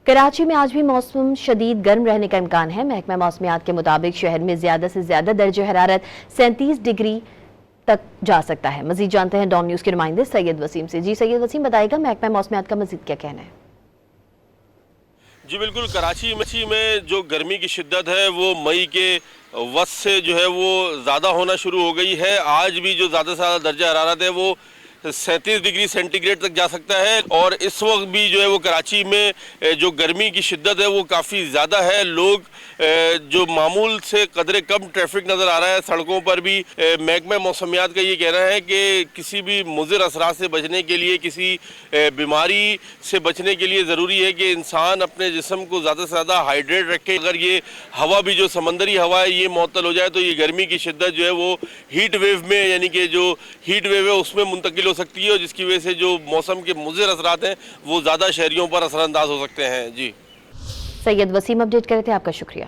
کراچی میں آج بھی موسم شدید گرم رہنے کا امکان ہے۔ محکمہ موسمیات کے مطابق شہر میں زیادہ سے زیادہ درجہ حرارت 37 ڈگری تک جا سکتا ہے۔ مزید جانتے ہیں ڈان نیوز کے نمائندے سید وسیم سے۔ جی سید وسیم، بتائے گا محکمہ موسمیات کا مزید کیا کہنا ہے؟ جی بالکل، کراچی میں جو گرمی کی شدت ہے وہ مئی کے وسط سے جو ہے وہ زیادہ ہونا شروع ہو گئی ہے۔ آج بھی جو زیادہ سے زیادہ درجہ حرارت ہے وہ 37 ڈگری سینٹی گریڈ تک جا سکتا ہے، اور اس وقت بھی جو ہے وہ کراچی میں جو گرمی کی شدت ہے وہ کافی زیادہ ہے۔ لوگ جو معمول سے قدرے کم ٹریفک نظر آ رہا ہے سڑکوں پر بھی۔ محکمہ موسمیات کا یہ کہنا ہے کہ کسی بھی مضر اثرات سے بچنے کے لیے، کسی بیماری سے بچنے کے لیے ضروری ہے کہ انسان اپنے جسم کو زیادہ سے زیادہ ہائیڈریٹ رکھے۔ اگر یہ ہوا بھی جو سمندری ہوا ہے یہ معطل ہو جائے تو یہ گرمی کی شدت جو ہے وہ ہیٹ ویو میں، یعنی کہ جو ہیٹ ویو ہے اس میں منتقل ہو سکتی ہے، جس کی وجہ سے جو موسم کے مضر اثرات ہیں وہ زیادہ شہریوں پر اثر انداز ہو سکتے ہیں۔ جی سید وسیم اپڈیٹ کر رہے تھے، آپ کا شکریہ۔